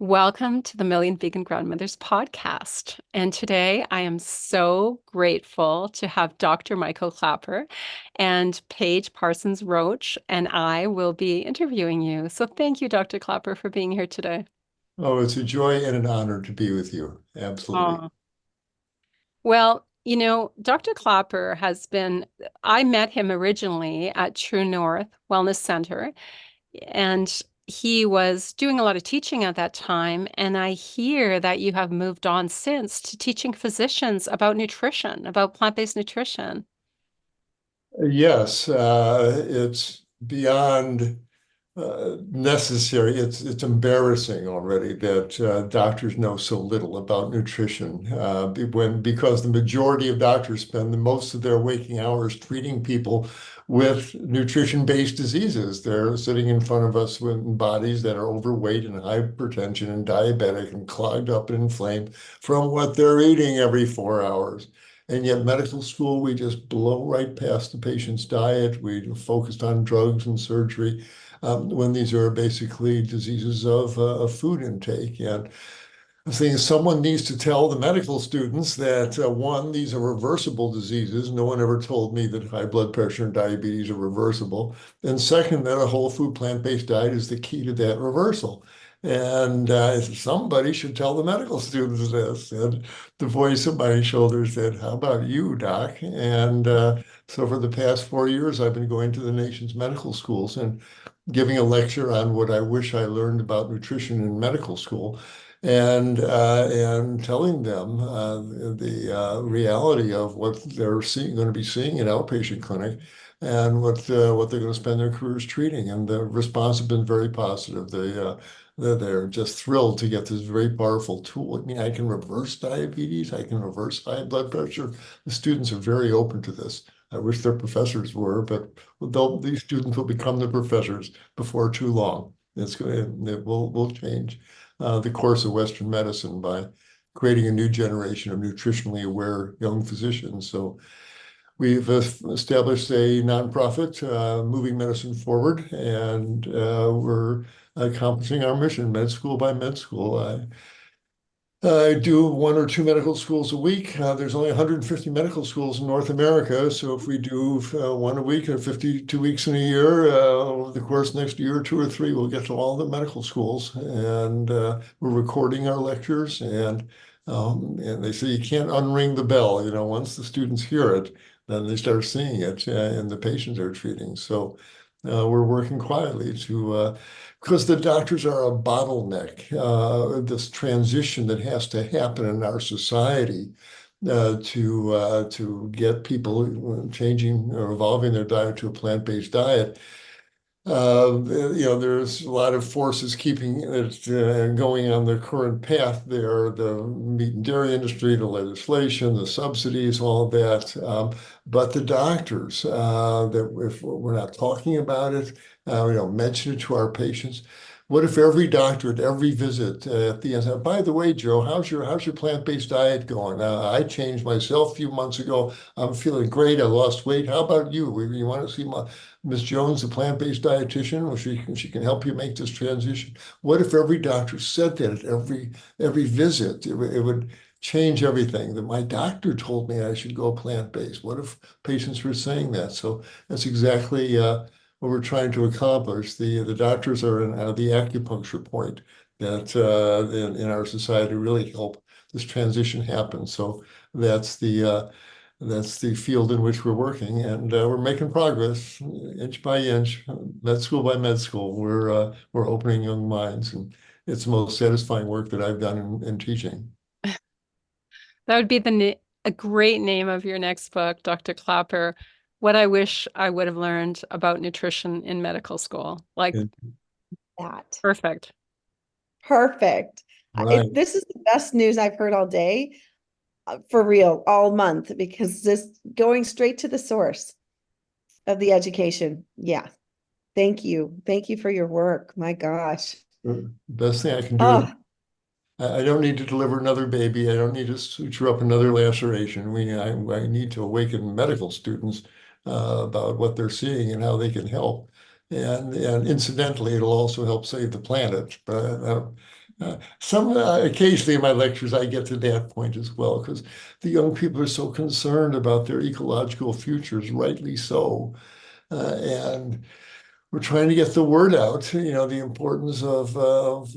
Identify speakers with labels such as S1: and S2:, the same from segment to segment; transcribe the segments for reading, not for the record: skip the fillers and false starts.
S1: Welcome to the Million Vegan Grandmothers podcast. And today I am so grateful to have Dr. Michael Klaper and Paige Parsons Roache, and I will be interviewing you. So thank you, Dr. Klaper, for being here today.
S2: Oh, it's a joy and an honor to be with you. Absolutely.
S1: Oh, well, Dr. Klaper I met him originally at True North Wellness Center, and he was doing a lot of teaching at that time. And I hear that you have moved on since to teaching physicians about nutrition, about plant-based nutrition.
S2: Yes, it's beyond necessary. It's embarrassing already that doctors know so little about nutrition. Because the majority of doctors spend the most of their waking hours treating people with nutrition-based diseases. They're sitting in front of us with bodies that are overweight and hypertension and diabetic and clogged up and inflamed from what they're eating every 4 hours. And yet, medical school, we just blow right past the patient's diet. We focused on drugs and surgery when these are basically diseases of food intake. And I think someone needs to tell the medical students that one, these are reversible diseases. No one ever told me that high blood pressure and diabetes are reversible. And second, that a whole food plant-based diet is the key to that reversal. And somebody should tell the medical students this. And the voice on my shoulder said, "How about you, doc?" And so for the past 4 years, I've been going to the nation's medical schools and giving a lecture on what I wish I learned about nutrition in medical school, and telling them the reality of what they're going to be seeing in outpatient clinic, and what they're going to spend their careers treating. And the response has been very positive. They're just thrilled to get this very powerful tool. I mean, I can reverse diabetes. I can reverse high blood pressure. The students are very open to this. I wish their professors were, but these students will become the professors before too long. It will change the course of Western medicine by creating a new generation of nutritionally aware young physicians. So we've established a nonprofit, moving medicine forward, and we're accomplishing our mission, med school by med school. I do one or two medical schools a week. There's only 150 medical schools in North America. So if we do one a week or 52 weeks in a year, over the course next year, two or three, we'll get to all the medical schools. And we're recording our lectures. And they say you can't unring the bell. Once the students hear it, then they start seeing it in the patients they're treating. So we're working quietly because the doctors are a bottleneck. This transition that has to happen in our society to get people changing or evolving their diet to a plant-based diet. There's a lot of forces keeping it going on the current path there, the meat and dairy industry, the legislation, the subsidies, all of that. But the doctors, that if we're not talking about it, we don't mention it to our patients. What if every doctor at every visit at the end said, "By the way, Joe, how's your plant-based diet going? I changed myself a few months ago. I'm feeling great. I lost weight. How about you? You want to see Miss Jones, the plant-based dietitian? Well, she can help you make this transition." What if every doctor said that at every visit? It would change everything. That my doctor told me I should go plant-based. What if patients were saying that? So that's exactly what we're trying to accomplish. The doctors are the acupuncture point that in our society really help this transition happen. So that's the uh, that's the field in which we're working, and we're making progress inch by inch, med school by med school. We're opening young minds, and it's the most satisfying work that I've done in teaching.
S1: That would be a great name of your next book, Dr. Klaper. What I wish I would have learned about nutrition in medical school. Like,
S2: And,
S3: That.
S1: perfect.
S3: Perfect.
S2: right.
S3: This is the best news I've heard all day, for real, all month, because this going straight to the source of the education. Yeah. Thank you. Thank you for your work. My gosh.
S2: The best thing I can do is
S3: Oh,
S2: I don't need to deliver another baby. I don't need to suture up another laceration. I need to awaken medical students about what they're seeing and how they can help. And incidentally, it'll also help save the planet. But Occasionally in my lectures, I get to that point as well, because the young people are so concerned about their ecological futures, rightly so. And we're trying to get the word out, the importance of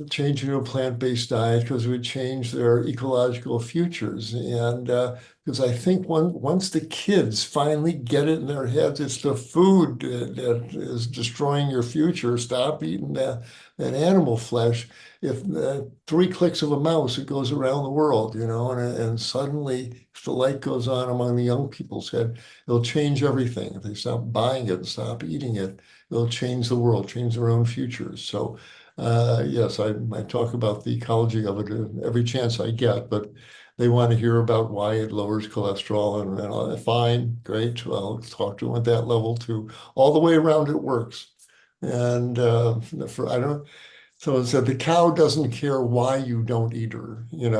S2: changing to a plant-based diet because it would change their ecological futures. And because I think once the kids finally get it in their heads, it's the food that is destroying your future. Stop eating that animal flesh. If 3 clicks of a mouse, it goes around the world, and suddenly, if the light goes on among the young people's head, it'll change everything. If they stop buying it and stop eating it, they'll change the world, change their own futures. So, yes, I talk about the ecology of it every chance I get, but they want to hear about why it lowers cholesterol, and fine, great. Well, let's talk to them at that level too. All the way around, it works. And I don't. So it said the cow doesn't care why you don't eat her. It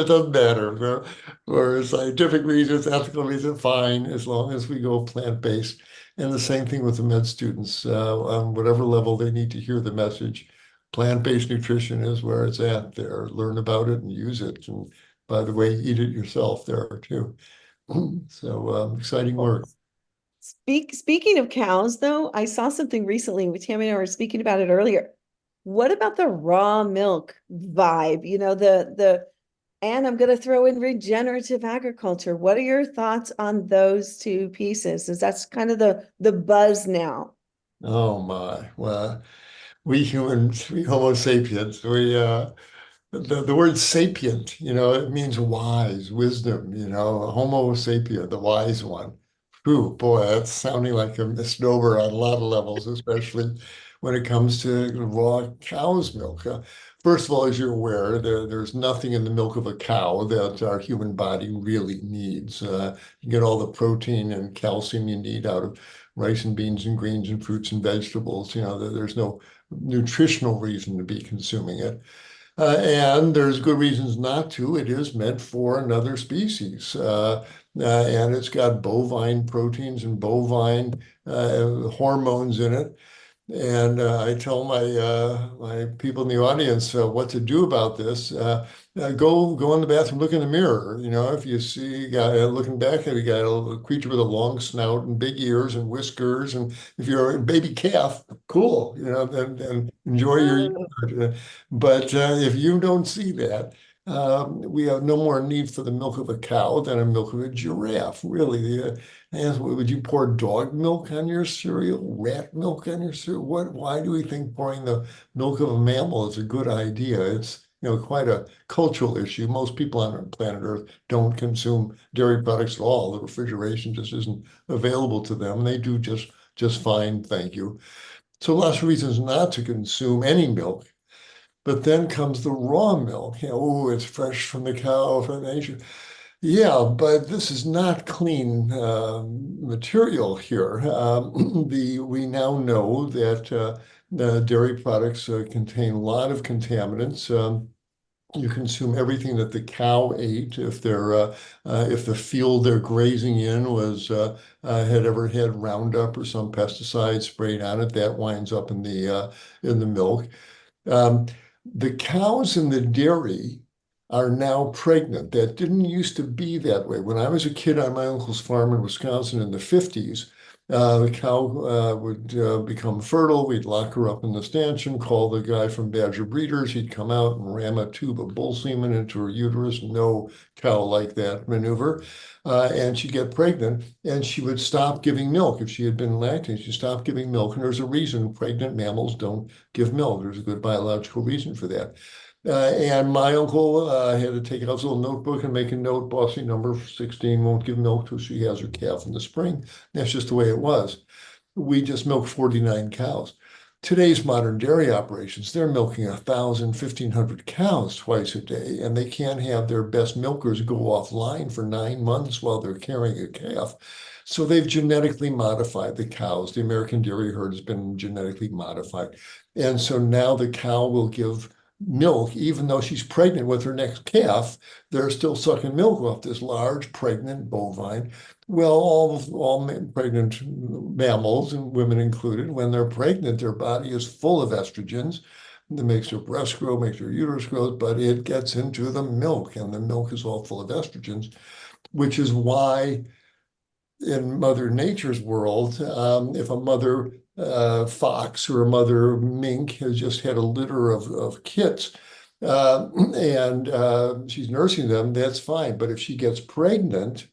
S2: doesn't matter. For scientific reasons, ethical reasons, fine, as long as we go plant-based. And the same thing with the med students, on whatever level they need to hear the message. Plant-based nutrition is where it's at there. Learn about it and use it. And by the way, eat it yourself there too. So exciting work.
S3: Speaking of cows, though, I saw something recently. Tammy and I were speaking about it earlier. What about the raw milk vibe? And I'm going to throw in regenerative agriculture. What are your thoughts on those two pieces? Is that's kind of the buzz now?
S2: Oh my. Well, we humans, we Homo sapiens, the word sapient, it means wise, wisdom, Homo sapien, the wise one. Ooh, boy, that's sounding like a misnomer on a lot of levels, especially when it comes to raw cow's milk. First of all, as you're aware, there's nothing in the milk of a cow that our human body really needs. You get all the protein and calcium you need out of rice and beans and greens and fruits and vegetables. There's no nutritional reason to be consuming it. And there's good reasons not to. It is meant for another species. And it's got bovine proteins and bovine hormones in it. And I tell my people in the audience what to do about this. Go in the bathroom, look in the mirror. If you see a guy looking back at you, got a creature with a long snout and big ears and whiskers, and if you're a baby calf, cool. Then enjoy your yogurt. But if you don't see that, we have no more need for the milk of a cow than a milk of a giraffe. Really, would you pour dog milk on your cereal, rat milk on your cereal? Why do we think pouring the milk of a mammal is a good idea? It's quite a cultural issue. Most people on planet Earth don't consume dairy products at all. The refrigeration just isn't available to them. They do just fine, thank you. So lots of reasons not to consume any milk. But then comes the raw milk. Oh, it's fresh from the cow from nature. Yeah, but this is not clean material here. We now know that the dairy products contain a lot of contaminants. You consume everything that the cow ate. If the field they're grazing in had ever had Roundup or some pesticide sprayed on it, that winds up in the milk. Um, the cows in the dairy are now pregnant. That didn't used to be that way. When I was a kid on my uncle's farm in Wisconsin in the 50s, the cow would become fertile. We'd lock her up in the stanchion, call the guy from Badger Breeders. He'd come out and ram a tube of bull semen into her uterus. No cow like that maneuver. And she'd get pregnant and she would stop giving milk. If she had been lactating, she'd stop giving milk. And there's a reason pregnant mammals don't give milk. There's a good biological reason for that. And my uncle had to take out his little notebook and make a note, bossy number 16, won't give milk till she has her calf in the spring. That's just the way it was. We just milk 49 cows. Today's modern dairy operations, they're milking 1,000, 1,500 cows twice a day, and they can't have their best milkers go offline for 9 months while they're carrying a calf. So they've genetically modified the cows. The American dairy herd has been genetically modified. And so now the cow will give milk, even though she's pregnant with her next calf, they're still sucking milk off this large pregnant bovine. Well, all pregnant mammals and women included, when they're pregnant, their body is full of estrogens. that makes your breast grow, makes your uterus grow, but it gets into the milk, and the milk is all full of estrogens, which is why in Mother Nature's world, if a mother fox or a mother mink has just had a litter of kits and she's nursing them, that's fine. But if she gets pregnant,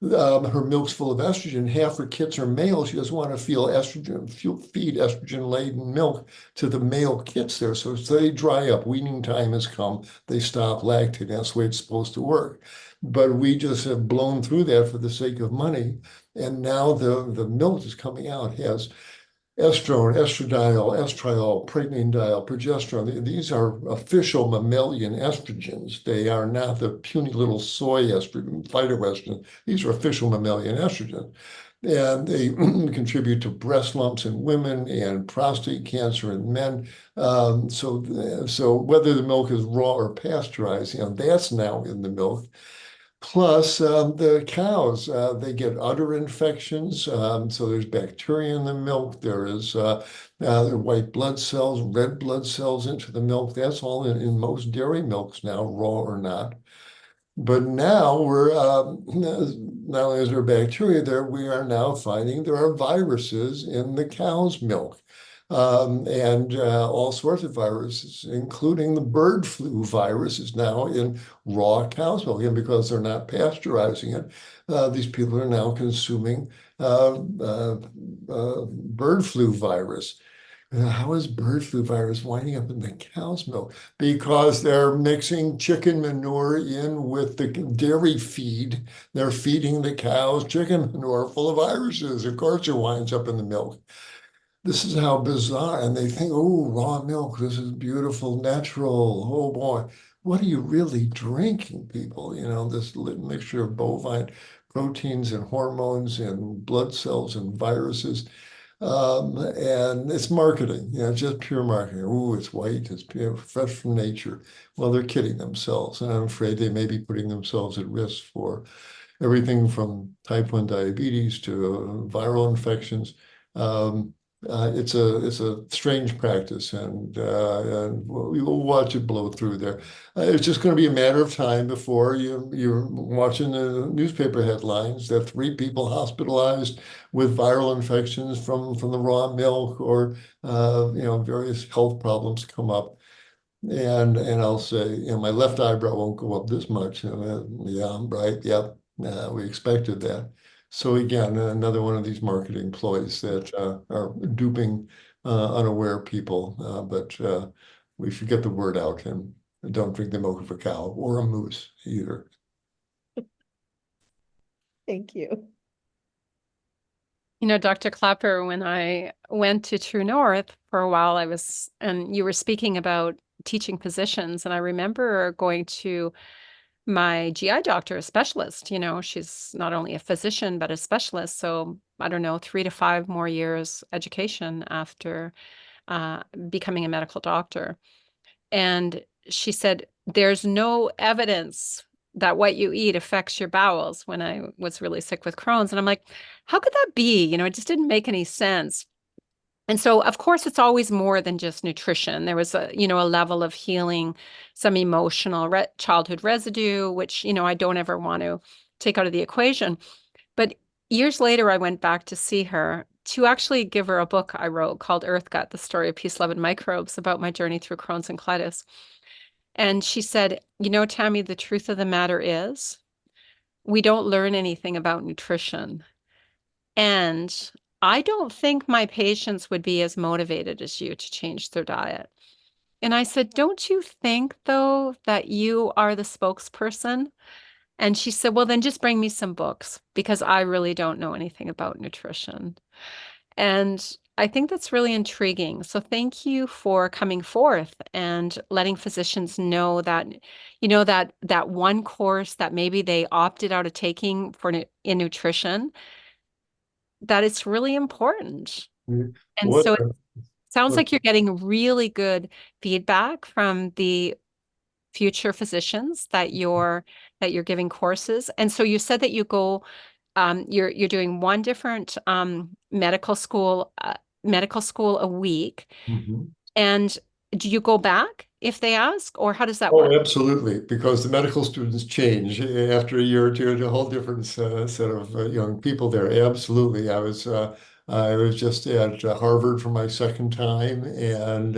S2: her milk's full of estrogen. Half her kits are male. She doesn't want to feed estrogen-laden milk to the male kits there. So they dry up. Weaning time has come. They stop lactating. That's the way it's supposed to work. But we just have blown through that for the sake of money. And now the milk is coming out has estrone, estradiol, estriol, pregnanediol, progesterone. These are official mammalian estrogens. They are not the puny little soy estrogen, phytoestrogen. These are official mammalian estrogens. And they contribute to breast lumps in women and prostate cancer in men. So whether the milk is raw or pasteurized, that's now in the milk. Plus, the cows, they get udder infections. So there's bacteria in the milk. There is white blood cells, red blood cells into the milk. That's all in most dairy milks now, raw or not. But now not only is there bacteria there, we are now finding there are viruses in the cow's milk. And all sorts of viruses, including the bird flu virus, is now in raw cow's milk. And because they're not pasteurizing it, these people are now consuming bird flu virus. How is bird flu virus winding up in the cow's milk? Because they're mixing chicken manure in with the dairy feed. They're feeding the cows chicken manure full of viruses. Of course, it winds up in the milk. This is how bizarre. And they think, oh, raw milk, this is beautiful, natural. Oh boy, what are you really drinking, people? This mixture of bovine proteins and hormones and blood cells and viruses. And it's marketing, just pure marketing. Oh, it's white, it's pure, fresh from nature. Well, they're kidding themselves. And I'm afraid they may be putting themselves at risk for everything from type 1 diabetes to viral infections. Um, it's a strange practice, and we will watch it blow through there. It's just going to be a matter of time before you're watching the newspaper headlines that 3 people hospitalized with viral infections from the raw milk, or various health problems come up. And I'll say, my left eyebrow won't go up this much. Yeah, right. Yep. We expected that. So again, another one of these marketing ploys that are duping unaware people. But we should get the word out and don't drink the milk of a cow or a moose either.
S3: Thank you.
S1: Dr. Klaper, when I went to True North for a while, and you were speaking about teaching physicians, and I remember going to my GI doctor, a specialist. She's not only a physician, but a specialist. So I don't know, 3 to 5 more years education after becoming a medical doctor. And she said, there's no evidence that what you eat affects your bowels, when I was really sick with Crohn's. And I'm like, how could that be? It just didn't make any sense. And so, of course, it's always more than just nutrition. There was a level of healing, some emotional childhood residue, which, I don't ever want to take out of the equation. But years later, I went back to see her to actually give her a book I wrote called Earth Gut, The Story of Peace, Love, and Microbes, about my journey through Crohn's and colitis. And she said, Tami, the truth of the matter is we don't learn anything about nutrition. And I don't think my patients would be as motivated as you to change their diet. And I said, don't you think, though, that you are the spokesperson? And she said, well, then just bring me some books, because I really don't know anything about nutrition. And I think that's really intriguing. So thank you for coming forth and letting physicians know that, that one course that maybe they opted out of taking in nutrition, that it's really important. And
S2: What
S1: so it sounds
S2: what
S1: like you're getting really good feedback from the future physicians that you're giving courses. And so you said that you go, you're doing one different medical school a week.
S2: Mhm.
S1: And do you go back if they ask, or how does that
S2: Oh,
S1: work?
S2: absolutely, because the medical students change after a year or two. It's a whole different set of young people there. Absolutely, I was just at Harvard for my second time, and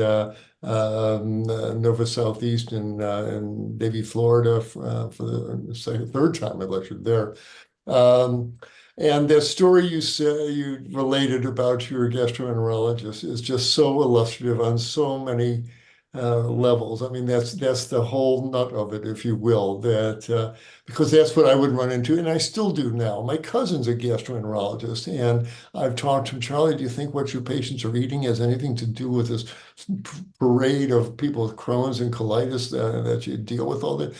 S2: Nova Southeast in Davie, Florida, for the third time I lectured there. Um, and the story you say you related about your gastroenterologist is just so illustrative on so many levels. I mean, that's the whole nut of it, if you will. That because that's what I would run into, and I still do now. My cousin's a gastroenterologist, and I've talked to him. Charlie, do you think what your patients are eating has anything to do with this parade of people with Crohn's and colitis that you deal with all the?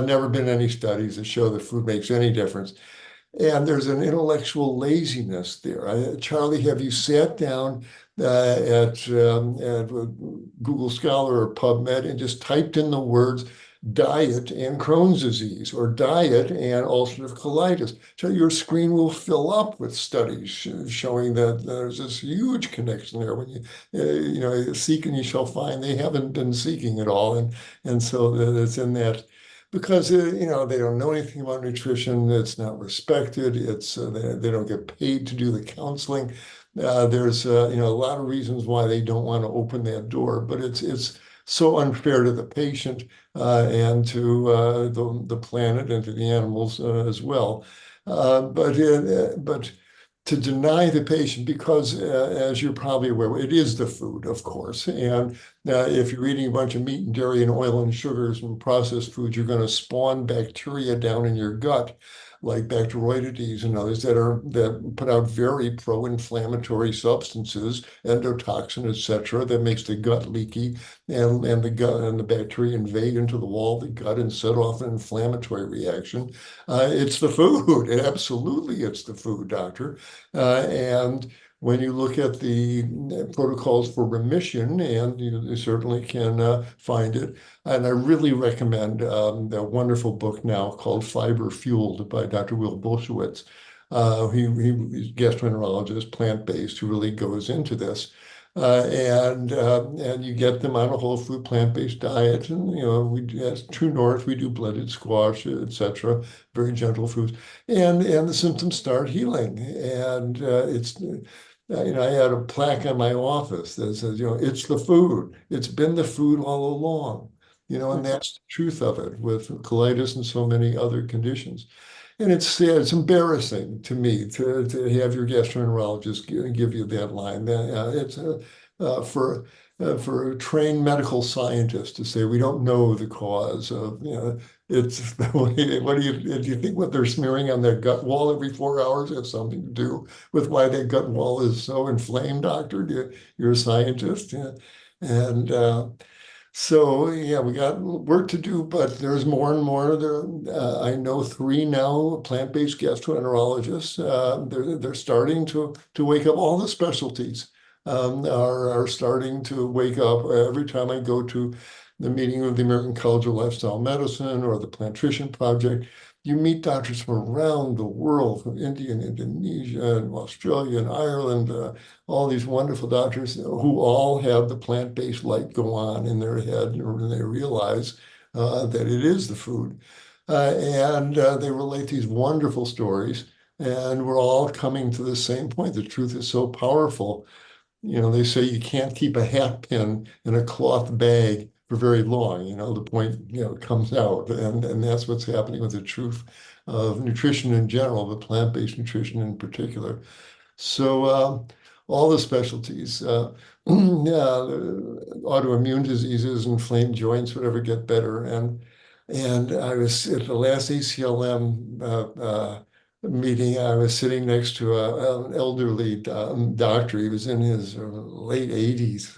S2: Never been any studies that show that food makes any difference. And there's an intellectual laziness there. Charlie, have you sat down at Google Scholar or PubMed and just typed in the words diet and Crohn's disease or diet and ulcerative colitis? So your screen will fill up with studies showing that there's this huge connection there. When seek and you shall find, they haven't been seeking at all. And so it's in that because they don't know anything about nutrition. It's not respected. It's they don't get paid to do the counseling. There's a lot of reasons why they don't want to open that door, but it's so unfair to the patient and to the planet and to the animals as well. But to deny the patient, because as you're probably aware, it is the food, of course, and if you're eating a bunch of meat and dairy and oil and sugars and processed foods, you're going to spawn bacteria down in your gut, like Bacteroidetes and others that put out very pro-inflammatory substances, endotoxin, etc., that makes the gut leaky, and the gut and the bacteria invade into the wall of the gut and set off an inflammatory reaction. It's the food. Absolutely, it's the food, doctor. And when you look at the protocols for remission, and you certainly can find it. And I really recommend the wonderful book now called Fiber Fueled by Dr. Will Bulsiewicz. He's a gastroenterologist, plant-based, who really goes into this. And you get them on a whole food plant-based diet, and as True North, we do blended squash, etc., very gentle foods, and the symptoms start healing. And I had a plaque on my office that says, it's the food. It's been the food all along, and that's the truth of it with colitis and so many other conditions. And it's sad, it's embarrassing to me to have your gastroenterologist give you that line. It's for a trained medical scientist to say we don't know the cause of, it's what do you think what they're smearing on their gut wall every 4 hours has something to do with why their gut wall is so inflamed, doctor? You're a scientist, yeah. And so yeah, we got work to do, but there's more and more. I know three now plant-based gastroenterologists. They're starting to wake up. All the specialties are starting to wake up. Every time I go to the meeting of the American College of Lifestyle Medicine or the Plantrition Project, you meet doctors from around the world, from India and Indonesia and Australia and Ireland. All these wonderful doctors who all have the plant-based light go on in their head, and they realize that it is the food. And they relate these wonderful stories, and we're all coming to the same point. The truth is so powerful. They say you can't keep a hat pin in a cloth bag for very long. The point, comes out. And that's what's happening with the truth of nutrition in general, but plant-based nutrition in particular. So all the specialties, yeah, autoimmune diseases, inflamed joints, whatever, get better. And I was at the last ACLM meeting. I was sitting next to an elderly doctor. He was in his late 80s,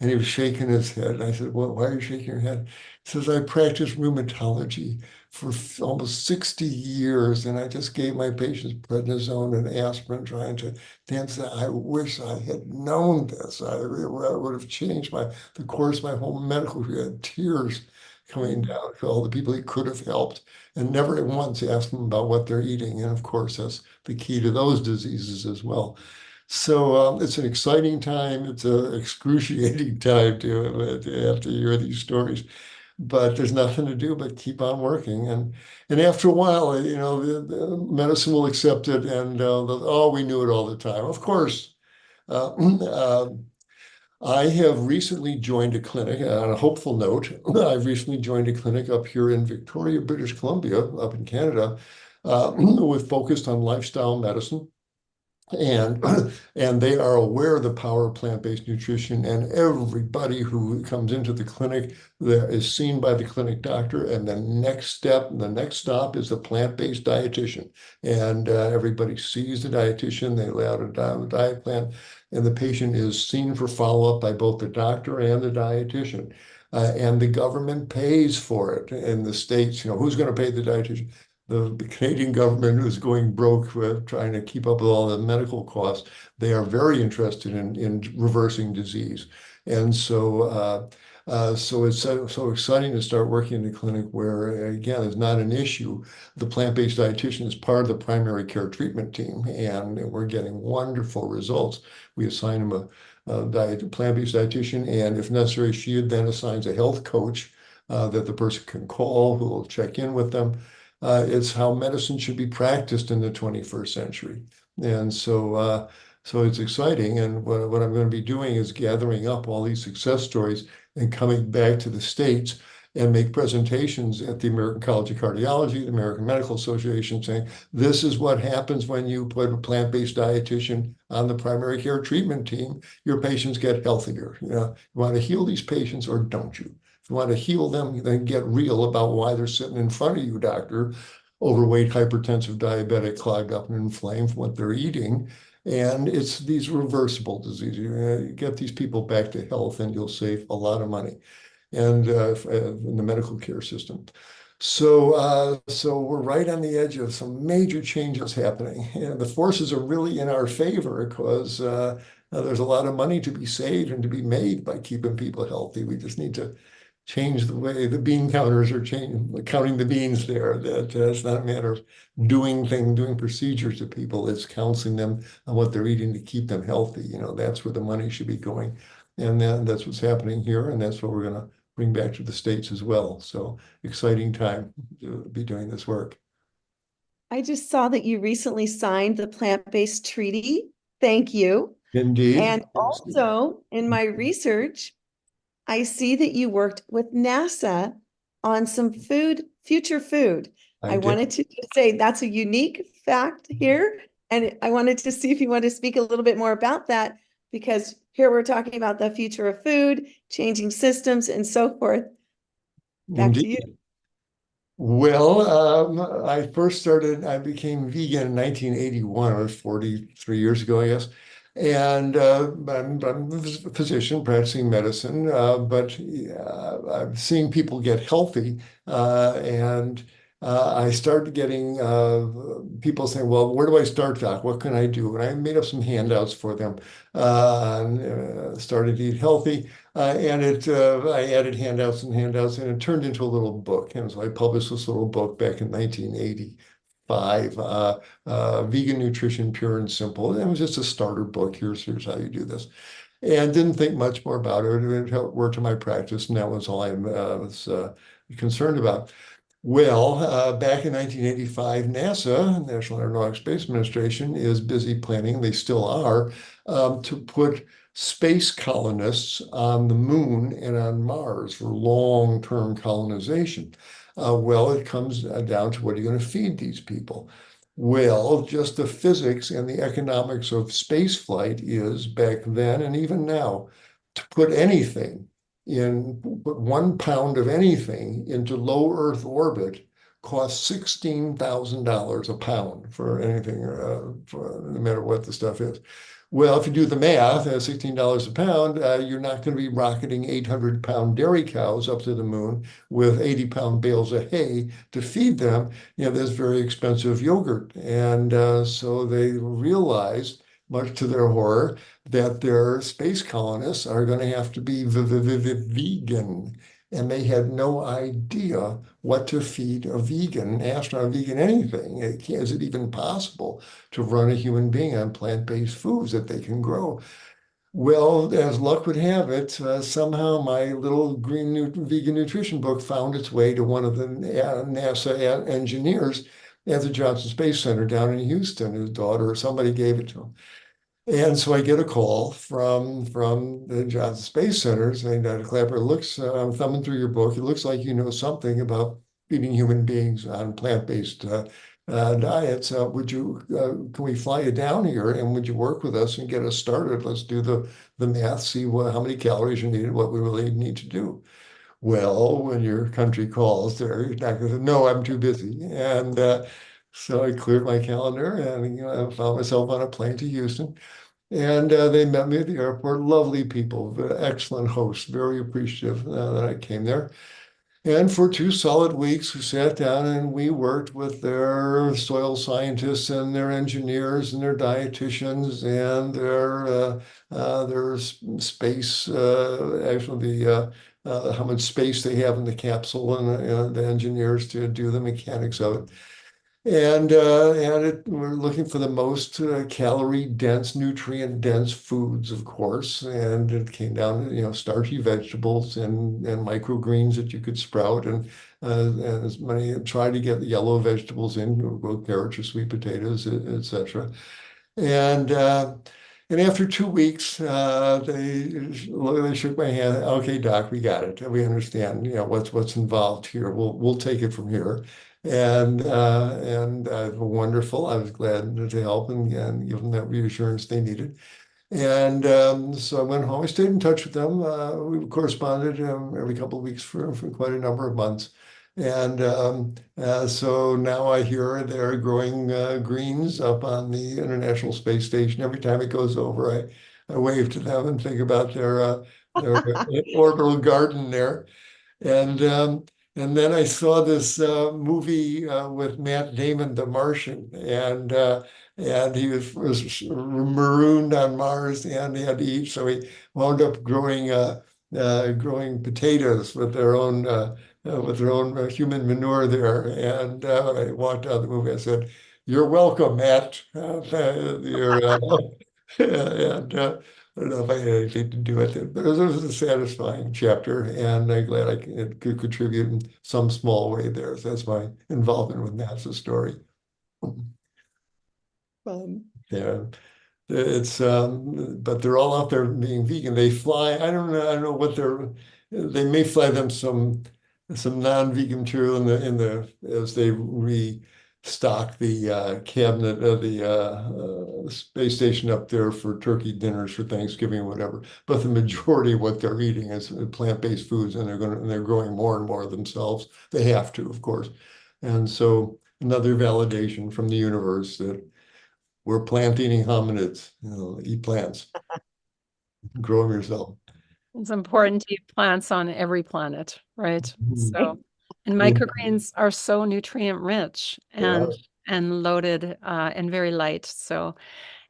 S2: and he was shaking his head. And I said, "Well, why are you shaking your head?" He says, "I practiced rheumatology for almost 60 years, and I just gave my patients prednisone and aspirin trying to dance that. I wish I had known this. I would have changed the course of my whole medical career." Had tears coming down to all the people he could have helped, and never once asked them about what they're eating. And of course, that's the key to those diseases as well. So it's an exciting time. It's an excruciating time to have to hear these stories, but there's nothing to do but keep on working. And after a while, the medicine will accept it, and oh, we knew it all the time. Of course, uh, uh, I have recently joined a clinic. On a hopeful note, I've recently joined a clinic up here in Victoria, British Columbia, up in Canada, with focused on lifestyle medicine. And and they are aware of the power of plant-based nutrition, and everybody who comes into the clinic there is seen by the clinic doctor, and the next stop is the plant-based dietitian. And everybody sees the dietitian, they lay out a diet plan, and the patient is seen for follow-up by both the doctor and the dietitian. And the government pays for it in the States. Who's going to pay the dietitian? The Canadian government is going broke trying to keep up with all the medical costs. They are very interested in reversing disease. And so it's so exciting to start working in the clinic where, again, it's not an issue. The plant-based dietitian is part of the primary care treatment team, and we're getting wonderful results. We assign them a plant-based dietitian, and if necessary, she then assigns a health coach that the person can call who will check in with them. It's how medicine should be practiced in the 21st century. And so it's exciting. And what I'm going to be doing is gathering up all these success stories and coming back to the States and make presentations at the American College of Cardiology, the American Medical Association, saying, this is what happens when you put a plant-based dietitian on the primary care treatment team. Your patients get healthier. You want to heal these patients or don't you? You want to heal them, then get real about why they're sitting in front of you, doctor, overweight, hypertensive, diabetic, clogged up and inflamed from what they're eating. And it's these reversible diseases. You get these people back to health and you'll save a lot of money and in the medical care system. So we're right on the edge of some major changes happening. And the forces are really in our favor because there's a lot of money to be saved and to be made by keeping people healthy. We just need to change the way the bean counters are counting the beans there. That it's not a matter of doing procedures to people. It's counseling them on what they're eating to keep them healthy. That's where the money should be going. And then that's what's happening here. And that's what we're going to bring back to the States as well. So exciting time to be doing this work.
S3: I just saw that you recently signed the plant-based treaty. Thank you.
S2: Indeed.
S3: And also in my research, I see that you worked with NASA on some future food. I wanted to just say that's a unique fact here. And I wanted to see if you want to speak a little bit more about that, because here we're talking about the future of food, changing systems, and so forth. Back to you.
S2: Well, I became vegan in 1981, or 43 years ago, I guess. And I'm a physician practicing medicine, but I'm seeing people get healthy. And I started getting people saying, well, where do I start, doc? What can I do? And I made up some handouts for them and started to eat healthy. I added handouts and handouts, and it turned into a little book. And so I published this little book back in 1985, Vegan Nutrition, Pure and Simple. And it was just a starter book. Here's how you do this. And didn't think much more about it. It worked in my practice, and that was all I was concerned about. Well, back in 1985, NASA, National Aeronautics Space Administration, is busy planning, they still are, to put space colonists on the moon and on Mars for long-term colonization. Well, it comes down to what are you going to feed these people? Well, just the physics and the economics of space flight is back then and even now to put 1 pound of anything into low Earth orbit costs $16,000 a pound for anything, no matter what the stuff is. Well, if you do the math, at $16 a pound, you're not going to be rocketing 800-pound dairy cows up to the moon with 80-pound bales of hay to feed them. There's very expensive yogurt. And so they realized, much to their horror, that their space colonists are going to have to be vegan. and they had no idea what to feed a vegan, astronaut, a vegan, anything. Is it even possible to run a human being on plant-based foods that they can grow? Well, as luck would have it, somehow my little vegan nutrition book found its way to one of the NASA engineers at the Johnson Space Center down in Houston. His daughter or somebody gave it to him. And so I get a call from the Johnson Space Center saying, Dr. Klaper, I'm thumbing through your book. It looks like you know something about feeding human beings on plant-based diets. Can we fly you down here and would you work with us and get us started? Let's do the math, see how many calories you need, what we really need to do. Well, when your country calls, you're not going to say, no, I'm too busy. And so I cleared my calendar and I found myself on a plane to Houston. And they met me at the airport. Lovely people, excellent hosts, very appreciative that I came there. And for 2 solid weeks, we sat down and we worked with their soil scientists and their engineers and their dietitians and their space, actually how much space they have in the capsule and the engineers to do the mechanics of it. We're looking for the most calorie dense, nutrient dense foods, of course. And it came down to, starchy vegetables and microgreens that you could sprout and as many, try to get the yellow vegetables in, both carrots or sweet potatoes, etc. And uh, and after 2 weeks, they shook my hand. Okay, Doc, we got it. We understand, what's involved here. We'll take it from here. And wonderful. I was glad to help and give them that reassurance they needed. And so I went home. I stayed in touch with them. We corresponded every couple of weeks for quite a number of months. And so now I hear they're growing greens up on the International Space Station. Every time it goes over, I wave to them and think about their orbital garden there. And and then I saw this movie with Matt Damon, The Martian, and he was marooned on Mars and he had to eat, so he wound up growing potatoes with their own human manure there. And when I walked out of the movie, I said, "You're welcome, Matt." And I don't know if I had anything to do with it, but it was a satisfying chapter, and I'm glad could contribute in some small way there. So that's my involvement with NASA's story. Yeah, but they're all out there being vegan. They fly. I don't know what they may fly them some non-vegan material in the as they restock the cabinet of the space station up there for turkey dinners for Thanksgiving or whatever. But the majority of what they're eating is plant-based foods, and they're growing more and more themselves. They have to, of course. And so another validation from the universe that we're plant-eating hominids. Eat plants, grow them yourself.
S1: It's important to eat plants on every planet, right? So, and
S2: Yeah.
S1: microgreens are so nutrient rich
S2: Yeah.
S1: and loaded and very light. So,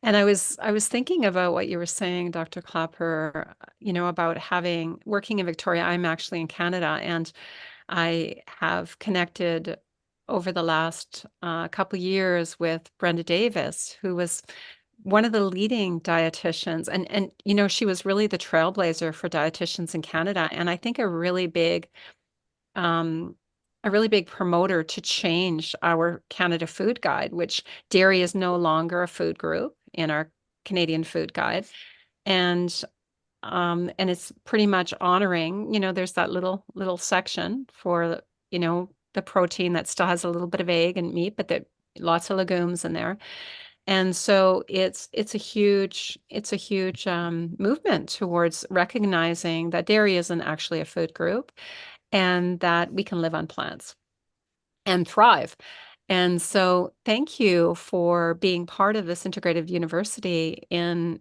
S1: and I was thinking about what you were saying, Dr. Clapper, about working in Victoria. I'm actually in Canada, and I have connected over the last couple years with Brenda Davis, who was one of the leading dietitians, and she was really the trailblazer for dietitians in Canada, and I think um, a really big promoter to change our Canada Food Guide, which dairy is no longer a food group in our Canadian Food Guide, and it's pretty much honoring, there's that little section for the protein that still has a little bit of egg and meat, but that lots of legumes in there. And so it's a huge movement towards recognizing that dairy isn't actually a food group and that we can live on plants and thrive. And so thank you for being part of this integrative university and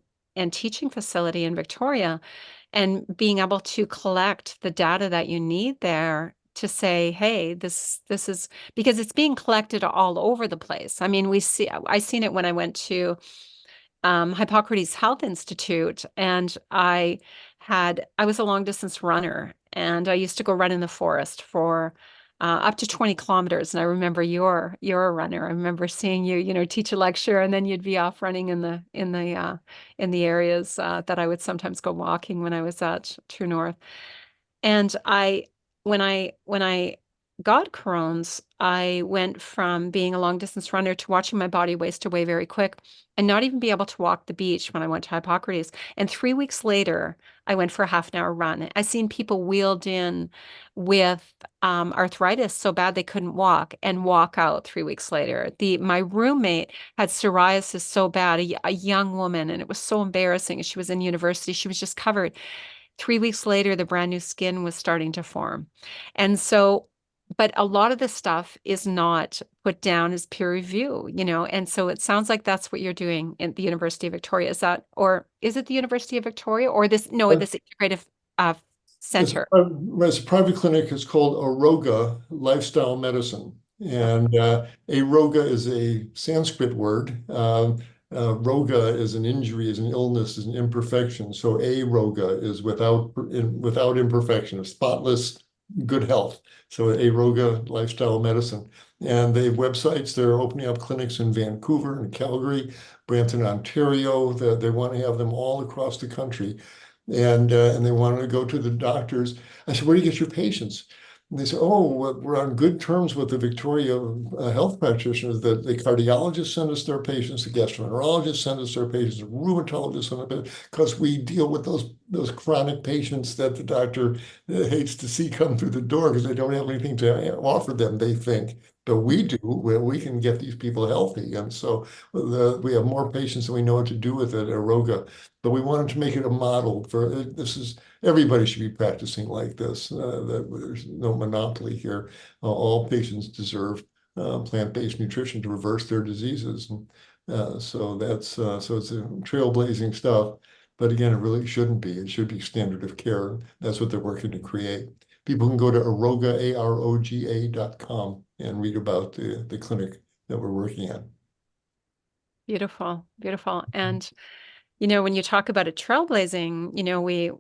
S1: teaching facility in Victoria and being able to collect the data that you need there to say, hey, this is because it's being collected all over the place. I mean, I seen it when I went to Hippocrates Health Institute, and I was a long distance runner, and I used to go run in the forest for up to 20 kilometers. And I remember you're a runner. I remember seeing you, teach a lecture, and then you'd be off running in the areas that I would sometimes go walking when I was at True North. And when I got Crohn's, I went from being a long distance runner to watching my body waste away very quick and not even be able to walk the beach when I went to Hippocrates. And 3 weeks later, I went for a half an hour run. I seen people wheeled in with arthritis so bad they couldn't walk and walk out 3 weeks later. My roommate had psoriasis so bad, a young woman, and it was so embarrassing. She was in university. She was just covered. 3 weeks later, the brand new skin was starting to form. And so, but a lot of the stuff is not put down as peer review, and so it sounds like that's what you're doing at the University of Victoria. Or is it the University of Victoria or this integrative uh, center?
S2: It's a private clinic. It's called Aroga Lifestyle Medicine. And aroga is a Sanskrit word. Roga is an injury, is an illness, is an imperfection. So aroga is without imperfection, spotless good health. So aroga Lifestyle Medicine. And they have websites. They're opening up clinics in Vancouver and Calgary, Brampton, Ontario. They want to have them all across the country. And they wanted to go to the doctors. I said, where do you get your patients? And they said, oh, we're on good terms with the Victoria health practitioners. That the cardiologists send us their patients, the gastroenterologists send us their patients, the rheumatologists send us, because we deal with those chronic patients that the doctor hates to see come through the door because they don't have anything to offer them, they think. But we do, where we can get these people healthy. And so we have more patients than we know what to do with it at Aroga. But we wanted to make it a model for everybody should be practicing like this. There's no monopoly here. All patients deserve plant-based nutrition to reverse their diseases. And, so it's a trailblazing stuff. But again, it really shouldn't be. It should be standard of care. That's what they're working to create. People can go to aroga.com and read about the clinic that we're working at.
S1: Beautiful, beautiful. And when you talk about a trailblazing,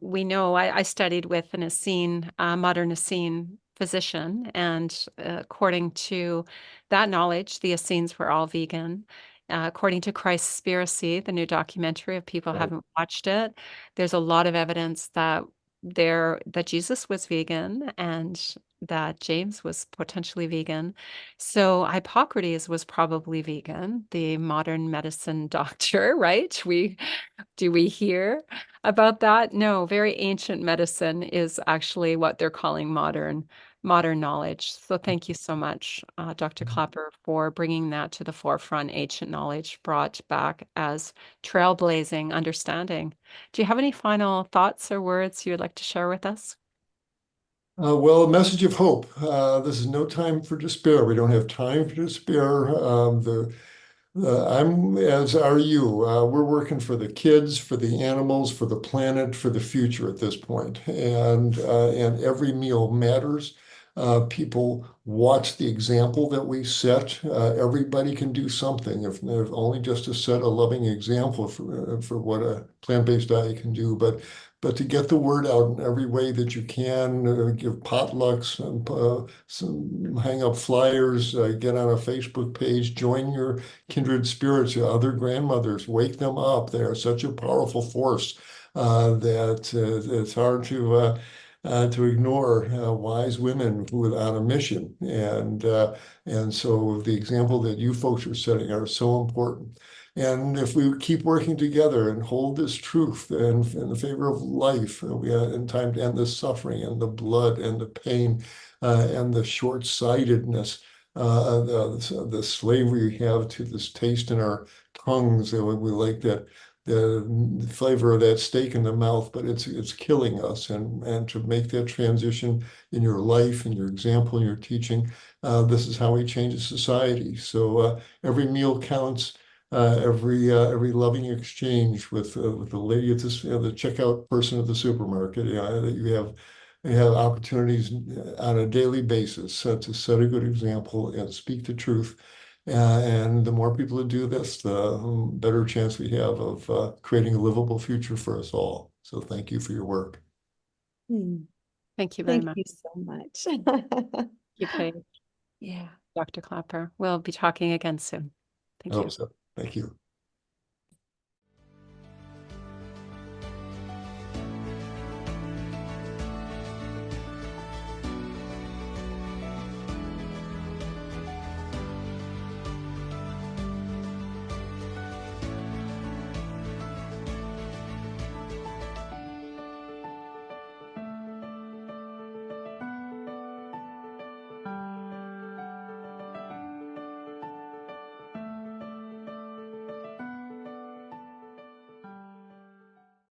S1: we know I studied with an Essene, modern Essene physician, and according to that knowledge, the Essenes were all vegan. According to Christspiracy, the new documentary, if people
S2: Right.
S1: haven't watched it, there's a lot of evidence that Jesus was vegan and that James was potentially vegan. So Hippocrates was probably vegan, the modern medicine doctor, right? Do we hear about that? No, very ancient medicine is actually what they're calling modern knowledge. So thank you so much, Dr. Klaper, for bringing that to the forefront, ancient knowledge brought back as trailblazing understanding. Do you have any final thoughts or words you would like to share with us?
S2: Well, a message of hope. This is no time for despair. We don't have time for despair. I'm, as are you. We're working for the kids, for the animals, for the planet, for the future at this point. And every meal matters. People watch the example that we set. Everybody can do something, if only just to set a loving example for what a plant-based diet can do. But to get the word out in every way that you can, give potlucks, hang up flyers, get on a Facebook page, join your kindred spirits, your other grandmothers, wake them up. They are such a powerful force that it's hard to ignore wise women who are on a mission. And so the example that you folks are setting are so important. And if we keep working together and hold this truth and in the favor of life, we have in time to end the suffering and the blood and the pain and the short-sightedness, the slavery we have to this taste in our tongues. And we like that the flavor of that steak in the mouth, but it's killing us. And to make that transition in your life and your example and your teaching, this is how we change a society. So every meal counts. Every loving exchange with the lady at this, the checkout person at the supermarket, that you have opportunities on a daily basis to set a good example and speak the truth. And the more people who do this, the better chance we have of creating a livable future for us all. So thank you for your work.
S3: Hmm.
S1: Thank you very
S3: Thank
S1: much.
S3: you so much.
S1: You Paige,
S3: Yeah.
S1: Dr. Klaper. We'll be talking again soon.
S2: I
S1: Thank
S2: hope
S1: you.
S2: so. Thank you.